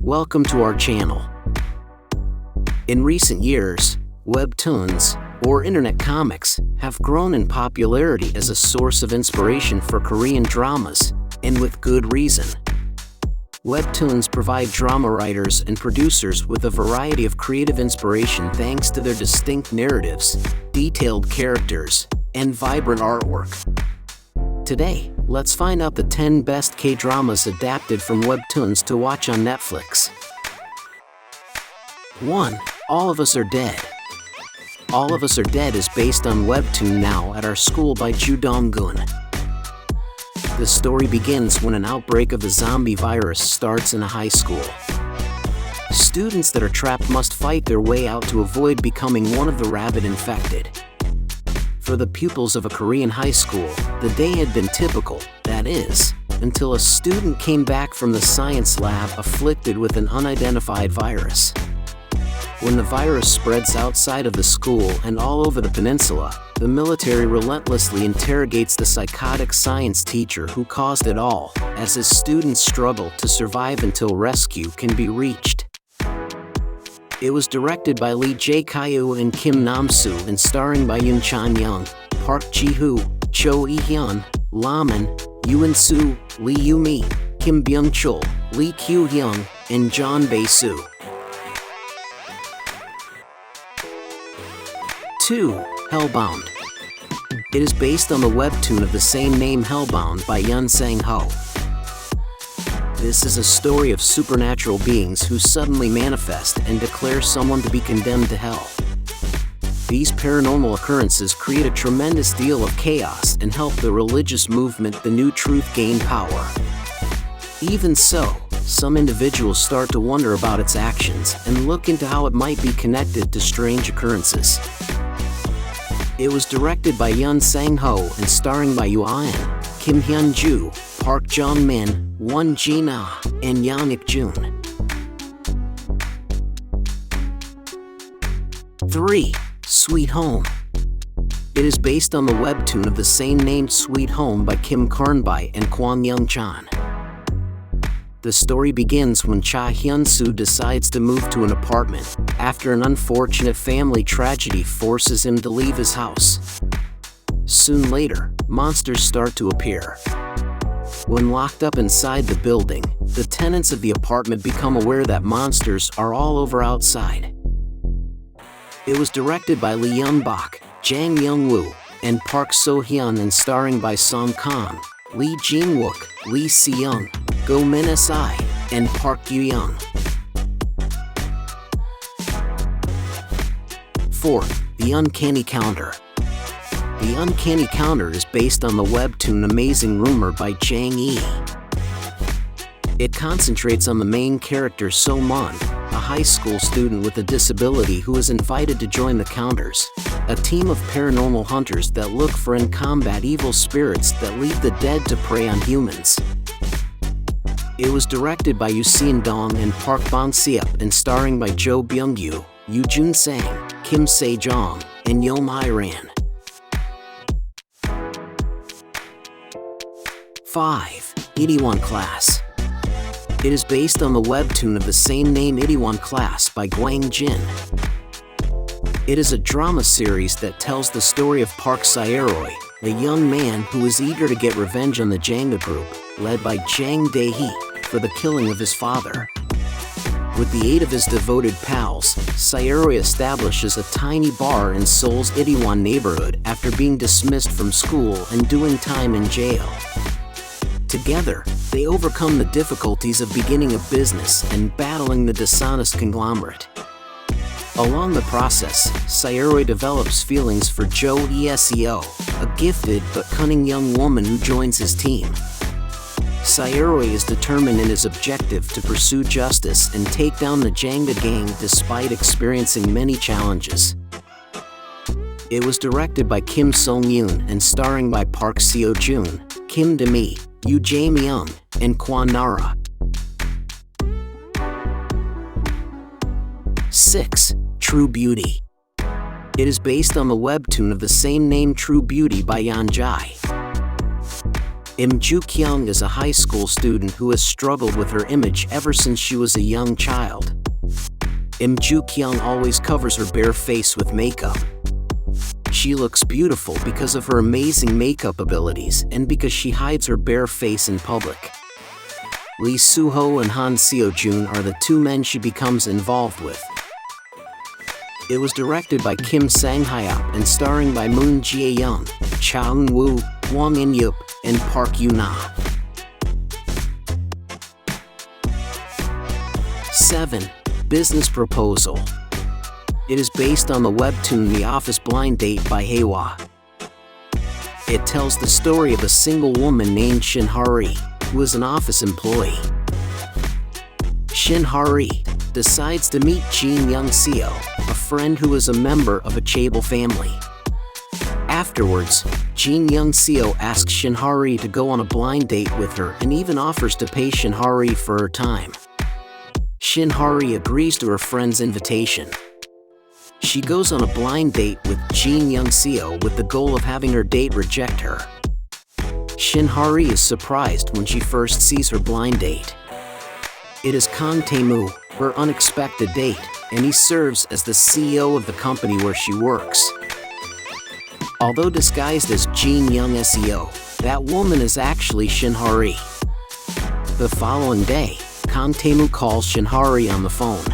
welcome to our channel. In recent years, Webtoons, or internet comics, have grown in popularity as a source of inspiration for Korean dramas, and with good reason. Webtoons provide drama writers and producers with a variety of creative inspiration thanks to their distinct narratives, detailed characters, and vibrant artwork. Today, let's find out the 10 best K-dramas adapted from Webtoons to watch on Netflix. 1. All of Us Are Dead. All of Us Are Dead is based on Webtoon Now at Our School by Ju Dong-gun. The story begins when an outbreak of the zombie virus starts in a high school. Students that are trapped must fight their way out to avoid becoming one of the rabid infected. For the pupils of a Korean high school, the day had been typical, that is, until a student came back from the science lab afflicted with an unidentified virus. When the virus spreads outside of the school and all over the peninsula, the military relentlessly interrogates the psychotic science teacher who caused it all, as his students struggle to survive until rescue can be reached. It was directed by Lee Jae-kyu and Kim Nam-soo and starring by Yoon Chan-young, Park Ji-hoo, Cho E-hyun, Lamin, Yoon-soo, Lee Yoo-mi, Kim Byung-chul, Lee Kyu-hyung, and John Bae-soo. 2. Hellbound. It is based on the webtoon of the same name Hellbound by Yoon Sang-ho. This is a story of supernatural beings who suddenly manifest and declare someone to be condemned to hell. These paranormal occurrences create a tremendous deal of chaos and help the religious movement The New Truth gain power. Even so, some individuals start to wonder about its actions and look into how it might be connected to strange occurrences. It was directed by Yoon Sang-ho and starring by Yoo Ah-in, Kim Hyun-ju, Park Jong-min, Won Ji-na, and Yeon Ik-jun. 3. Sweet Home. It is based on the webtoon of the same name Sweet Home by Kim Karnbai and Kwon Young-chan. The story begins when Cha Hyun-soo decides to move to an apartment after an unfortunate family tragedy forces him to leave his house. Soon later, monsters start to appear. When locked up inside the building, the tenants of the apartment become aware that monsters are all over outside. It was directed by Lee Yun-bak, Jang Young-woo, and Park So-hyun and starring by Song Kang, Lee Jin-wook, Lee Si-young, Go Min-asai, and Park Yu-young. 4. The Uncanny Counter. The Uncanny Counter is based on the webtoon Amazing Rumor by Jang Yi. It concentrates on the main character So-mun, a high school student with a disability who is invited to join the Counters, a team of paranormal hunters that look for and combat evil spirits that leave the dead to prey on humans. It was directed by Yoo Seon-dong and Park Bong-seop and starring by Jo Byung-yu, Yoo Jun-sang, Kim Se-jong, and Yeom Hye-ran. 5. Itaewon Class. It is based on the webtoon of the same name Itaewon Class by Gwang Jin. It is a drama series that tells the story of Park Sae-roy, a young man who is eager to get revenge on the Jenga group, led by Jang Dae-hee, for the killing of his father. With the aid of his devoted pals, Sae-roy establishes a tiny bar in Seoul's Itaewon neighborhood after being dismissed from school and doing time in jail. Together, they overcome the difficulties of beginning a business and battling the dishonest conglomerate. Along the process, Sae-roy develops feelings for Jo Eseo, a gifted but cunning young woman who joins his team. Sae-roy is determined in his objective to pursue justice and take down the Jenga gang despite experiencing many challenges. It was directed by Kim Song-yoon and starring by Park Seo-joon, Kim De-mi, Yoo Jae-myung, and Kwon Nara. 6. True Beauty. It is based on the webtoon of the same name True Beauty by Yeon Jae. Im Joo-kyung is a high school student who has struggled with her image ever since she was a young child. Im Joo-kyung always covers her bare face with makeup. She looks beautiful because of her amazing makeup abilities and because she hides her bare face in public. Lee Soo-ho and Han Seo-jun are the two men she becomes involved with. It was directed by Kim Sang-hyuk and starring by Moon Jae-young, Cha Eun-woo, Wang In-yup, and Park Yoo-na. 7. Business Proposal. It is based on the webtoon The Office Blind Date by Haehwa. It tells the story of a single woman named Shin Hari, who is an office employee. Shin Hari decides to meet Jin Young-seo, a friend who is a member of a chaebol family. Afterwards, Jin Young-seo asks Shin Hari to go on a blind date with her and even offers to pay Shin Hari for her time. Shin Hari agrees to her friend's invitation. She goes on a blind date with Jin Young-seo with the goal of having her date reject her. Shin Hari is surprised when she first sees her blind date. It is Kang Tae-moo, her unexpected date, and he serves as the CEO of the company where she works. Although disguised as Jin Young-seo, that woman is actually Shin Hari. The following day, Kang Tae-moo calls Shin Hari on the phone.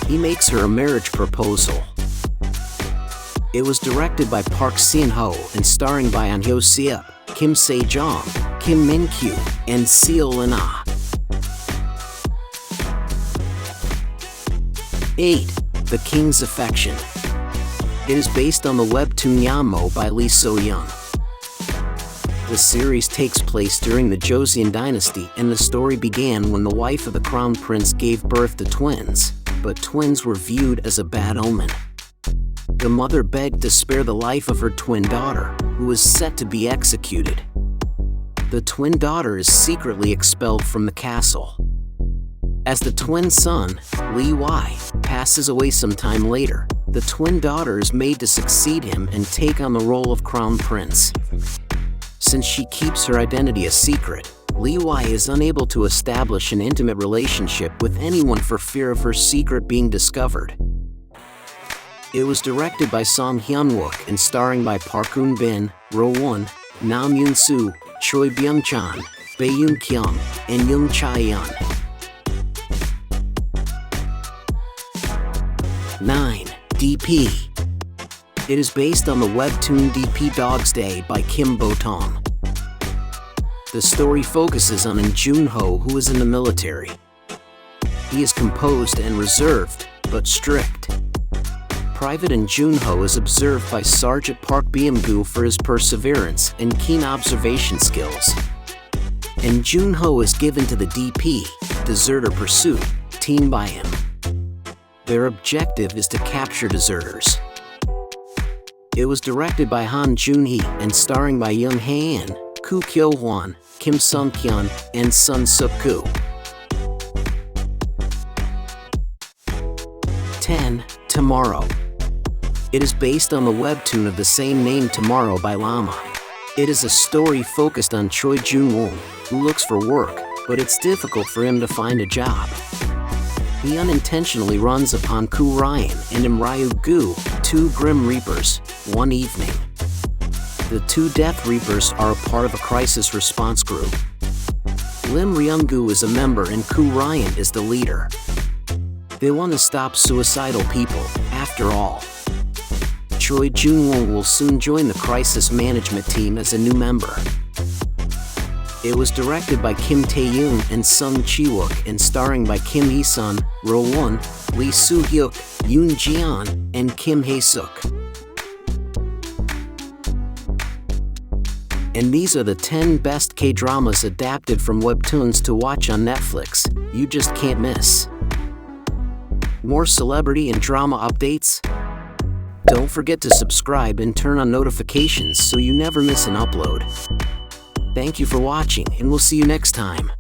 He makes her a marriage proposal. It was directed by Park Seon-ho and starring by An Hyo-seo, Kim Se-jong, Kim Min-kyu, and Seo Lin-ah. 8. The King's Affection. It is based on the webtoon Yamo by Lee So-young. The series takes place during the Joseon dynasty, and the story began when the wife of the crown prince gave birth to twins, but twins were viewed as a bad omen. The mother begged to spare the life of her twin daughter, who was set to be executed. The twin daughter is secretly expelled from the castle. As the twin son, Lee Wai, passes away some time later, the twin daughter is made to succeed him and take on the role of crown prince. Since she keeps her identity a secret, Lee Wai is unable to establish an intimate relationship with anyone for fear of her secret being discovered. It was directed by Song Hyun-wook and starring by Park Eun-bin, Ro Won, Nam Yoon-soo, Choi Byung-chan, Bae Yoon-kyung, and Young Chae-yeon. 9. DP. It is based on the webtoon DP Dog's Day by Kim Bo-tong. The story focuses on In Jun-ho, who is in the military. He is composed and reserved, but strict. Private In Jun-ho is observed by Sergeant Park Byung-gu for his perseverance and keen observation skills. In Jun-ho is given to the DP, Deserter Pursuit, team by him. Their objective is to capture deserters. It was directed by Han Jun-hee and starring by Young Hae-in, Koo Kyo-hwan, Kim Sung-kyun, and Sun Suk-koo. 10. Tomorrow. It is based on the webtoon of the same name Tomorrow by Llama. It is a story focused on Choi Jun-woo, who looks for work, but it's difficult for him to find a job. He unintentionally runs upon Koo Ryan and Im Ryu-gu, two Grim Reapers, one evening. The two Death Reapers are a part of a crisis response group. Lim Ryung-gu is a member and Koo Ryan is the leader. They want to stop suicidal people, after all. Choi Jun-woo will soon join the crisis management team as a new member. It was directed by Kim Tae-yoon and Sung Chi-wook and starring by Kim Hee-sun, Ro Won, Lee Soo-hyuk, Yoon Ji-yeon, and Kim Hae-suk. And these are the 10 best K-dramas adapted from Webtoons to watch on Netflix. You just can't miss. More celebrity and drama updates? Don't forget to subscribe and turn on notifications so you never miss an upload. Thank you for watching, and we'll see you next time.